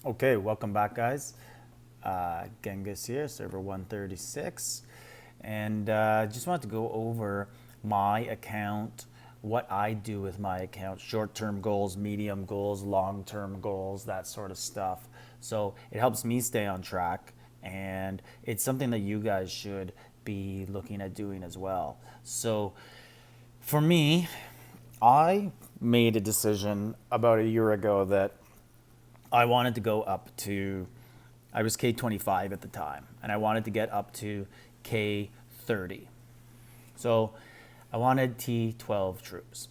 Okay, welcome back, guys. Genghis here, server 136. And just wanted to go over my account, what I do with my account, short term goals, medium goals, long term goals, that sort of stuff. So it helps me stay on track, and it's something that you guys should be looking at doing as well. So for me, I made a decision about a year ago that I wanted to go up to, I was K25 at the time, and I wanted to get up to K30. So I wanted T12 troops.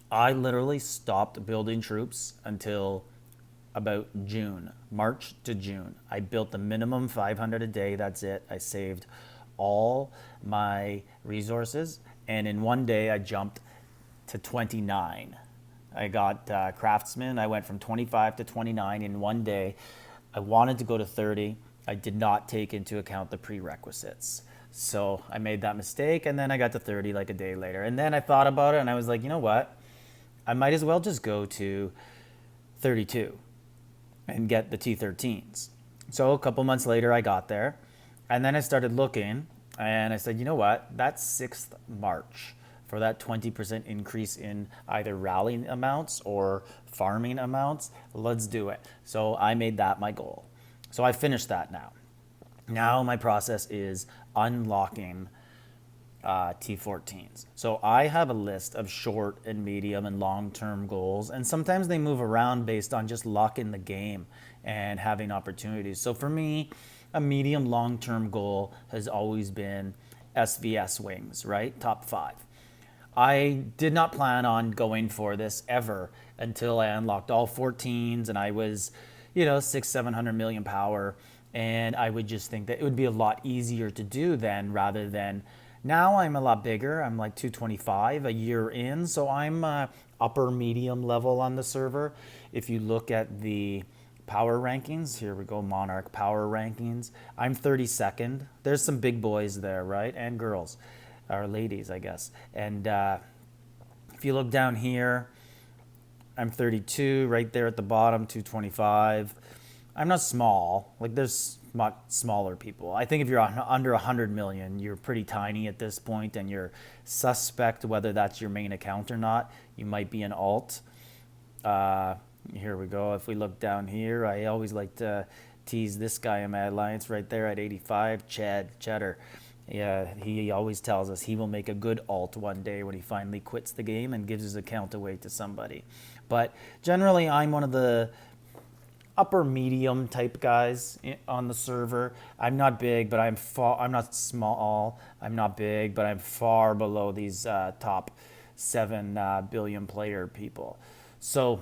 I literally stopped building troops until about June, March to June. I built the minimum 500 a day, that's it. I saved all my resources, and in one day I jumped to 29. I got craftsman. I went from 25 to 29 in one day. I wanted to go to 30. I did not take into account the prerequisites. So I made that mistake, and then I got to 30 like a day later. And then I thought about it, and I was like, you know what? I might as well just go to 32 and get the T13s. So a couple months later, I got there, and then I started looking, and I said, you know what? That's 6th March for that 20% increase in either rallying amounts or farming amounts. Let's do it. So I made that my goal. So I finished that now. Now my process is unlocking T14s. So I have a list of short and medium and long-term goals, and sometimes they move around based on just luck in the game and having opportunities. So for me, a medium long-term goal has always been SVS wings, right? Top 5. I did not plan on going for this ever until I unlocked all 14s and I was, six, 700 million power. And I would just think that it would be a lot easier to do then rather than now I'm a lot bigger. I'm like 225 a year in. So I'm upper medium level on the server. If you look at the power rankings, here we go, Monarch power rankings. I'm 32nd. There's some big boys there, right? And girls. Or ladies, I guess. And if you look down here, I'm 32, right there at the bottom, 225. I'm not small. Like there's not smaller people. I think if you're under 100 million, you're pretty tiny at this point, and you're suspect whether that's your main account or not. You might be an alt. Here we go. If we look down here, I always like to tease this guy in my alliance right there at 85, Cheddar. Yeah, he always tells us he will make a good alt one day when he finally quits the game and gives his account away to somebody. But generally, I'm one of the upper medium type guys on the server. I'm not big, but I'm not small. I'm not big, but I'm far below these top 7 billion player people. So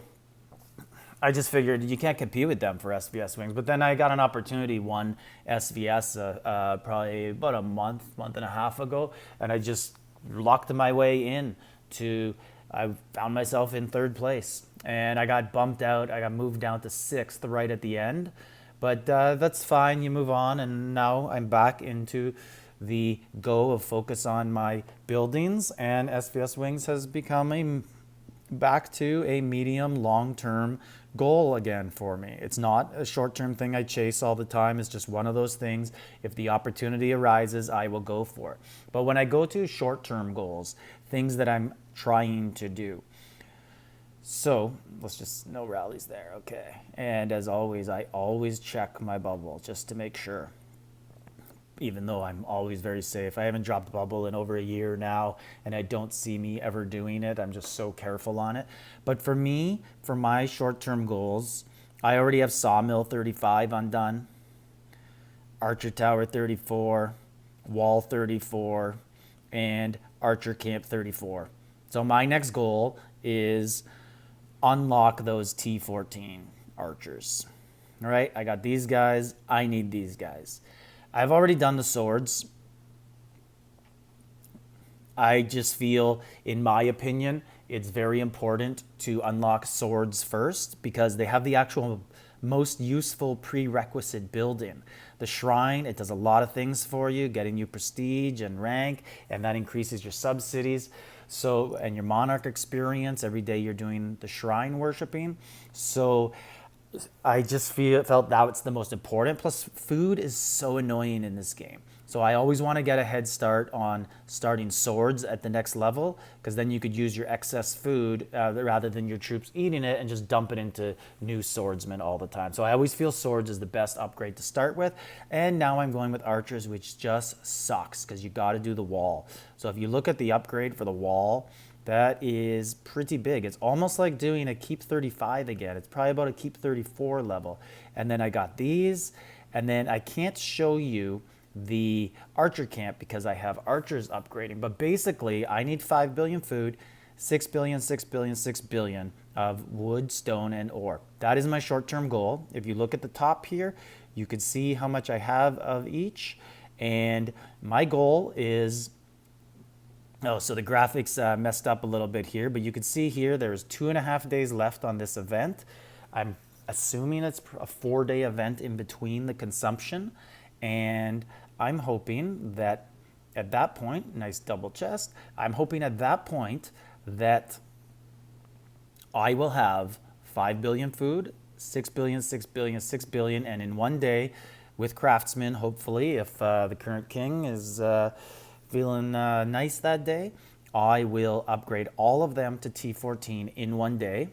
I just figured you can't compete with them for SVS wings. But then I got an opportunity, one SVS, probably about a month and a half ago, and I just locked my way in to. I found myself in 3rd place, and I got bumped out. I got moved down to 6th right at the end, but that's fine. You move on, and now I'm back into the go of focus on my buildings, and SVS wings has become back to a medium long-term goal again for me. It's not a short-term thing I chase all the time. It's just one of those things. If the opportunity arises, I will go for it. But when I go to short-term goals, things that I'm trying to do. So let's just, no rallies there. Okay. And as always, I always check my bubble just to make sure, even though I'm always very safe. I haven't dropped bubble in over a year now, and I don't see me ever doing it. I'm just so careful on it. But for me, for my short-term goals, I already have Sawmill 35 undone, Archer Tower 34, Wall 34, and Archer Camp 34. So my next goal is unlock those T14 archers. All right, I got these guys. I need these guys. I've already done the swords. I just feel, in my opinion, it's very important to unlock swords first because they have the actual most useful prerequisite build-in. The shrine, it does a lot of things for you, getting you prestige and rank, and that increases your sub-cities. And your monarch experience every day you're doing the shrine worshiping. So I just felt that it's the most important. Plus, food is so annoying in this game. So I always want to get a head start on starting swords at the next level, because then you could use your excess food rather than your troops eating it and just dump it into new swordsmen all the time. So I always feel swords is the best upgrade to start with. And now I'm going with archers, which just sucks because you got to do the wall. So if you look at the upgrade for the wall, that is pretty big. It's almost like doing a keep 35 again. It's probably about a keep 34 level. And then I got these, and then I can't show you the archer camp because I have archers upgrading. But basically, I need 5 billion food, 6 billion, 6 billion, 6 billion of wood, stone, and ore. That is my short-term goal. If you look at the top here, you can see how much I have of each. And my goal is... Oh, so the graphics messed up a little bit here, but you can see here there's 2.5 days left on this event. I'm assuming it's a 4-day event in between the consumption, and I'm hoping that at that point, nice double chest, I'm hoping at that point that I will have 5 billion food, 6 billion, 6 billion, 6 billion, and in one day with craftsmen, hopefully, if the current king is feeling nice that day, I will upgrade all of them to T14 in one day.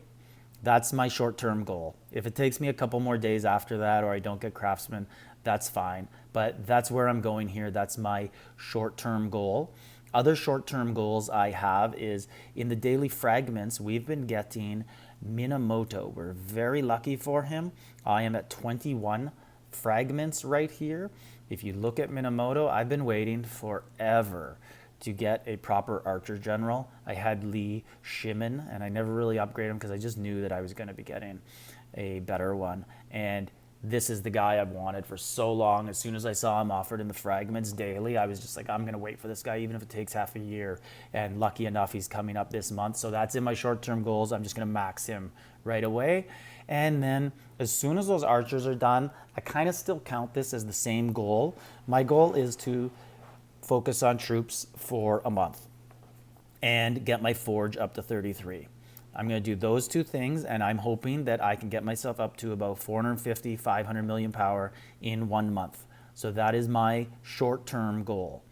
That's my short-term goal. If it takes me a couple more days after that, or I don't get craftsmen, that's fine. But that's where I'm going here. That's my short-term goal. Other short-term goals I have is in the daily fragments, we've been getting Minamoto. We're very lucky for him. I am at 21 fragments right here. If you look at Minamoto, I've been waiting forever to get a proper archer general. I had Lee Shimen, and I never really upgraded him because I just knew that I was going to be getting a better one. And this is the guy I've wanted for so long. As soon as I saw him offered in the fragments daily, I was just like, I'm going to wait for this guy, even if it takes half a year. And lucky enough, he's coming up this month. So that's in my short-term goals. I'm just going to max him right away. And then as soon as those archers are done, I kind of still count this as the same goal. My goal is to focus on troops for a month and get my forge up to 33. I'm going to do those two things, and I'm hoping that I can get myself up to about 450, 500 million power in 1 month. So that is my short-term goal.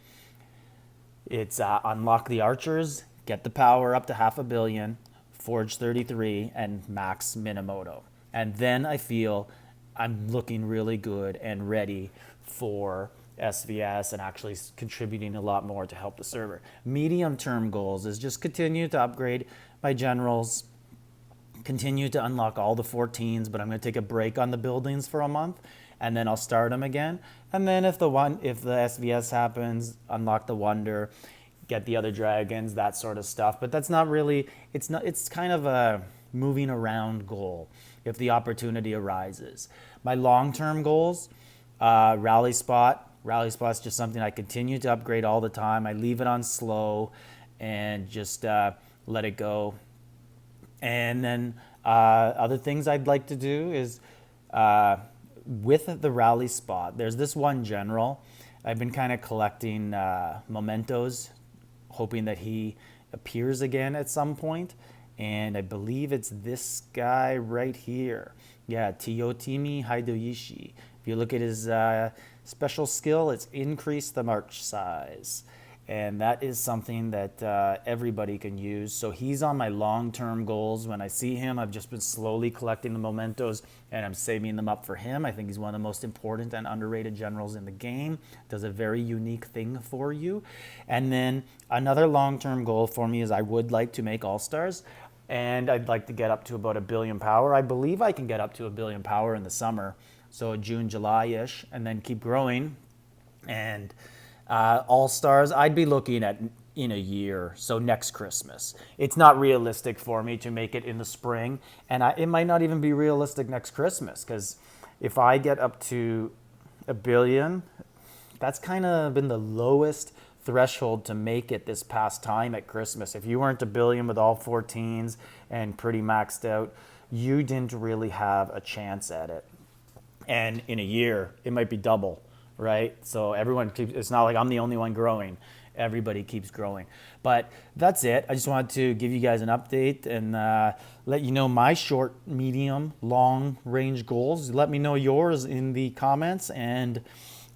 It's unlock the archers, get the power up to 500 million, forge 33, and max Minamoto. And then I feel I'm looking really good and ready for SVS and actually contributing a lot more to help the server. Medium-term goals is just continue to upgrade my generals, continue to unlock all the 14s, but I'm going to take a break on the buildings for a month, and then I'll start them again. And then if the SVS happens, unlock the Wonder, get the other dragons, that sort of stuff. But that's not really, it's kind of a moving around goal if the opportunity arises. My long-term goals, rally spot. Rally spot's just something I continue to upgrade all the time. I leave it on slow and just let it go. And then other things I'd like to do is with the rally spot, there's this one general. I've been kind of collecting mementos, hoping that he appears again at some point. And I believe it's this guy right here. Yeah, Tiyotimi Hidoyishi. If you look at his special skill, it's increase the march size. And that is something that everybody can use. So he's on my long-term goals. When I see him, I've just been slowly collecting the mementos, and I'm saving them up for him. I think he's one of the most important and underrated generals in the game. Does a very unique thing for you. And then another long-term goal for me is I would like to make All-Stars, and I'd like to get up to about 1 billion power. I believe I can get up to 1 billion power in the summer, so June, July-ish, and then keep growing. And All-Stars, I'd be looking at in a year, so next Christmas. It's not realistic for me to make it in the spring, and it might not even be realistic next Christmas, because if I get up to 1 billion, that's kind of been the lowest threshold to make it this past time at Christmas. If you weren't 1 billion with all 14s and pretty maxed out, you didn't really have a chance at it. And in a year, it might be double. Right? So everyone keeps, it's not like I'm the only one growing. everybody keeps growing. But that's it. I just wanted to give you guys an update and let you know my short, medium, long range goals. Let me know yours in the comments, and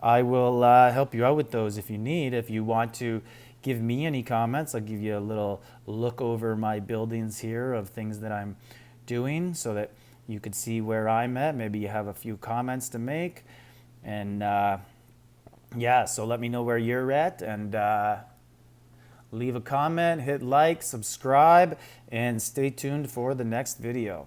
I will help you out with those if you need. If you want to give me any comments, I'll give you a little look over my buildings here of things that I'm doing so that you could see where I'm at. Maybe you have a few comments to make. And yeah, so let me know where you're at, and leave a comment, hit like, subscribe, and stay tuned for the next video.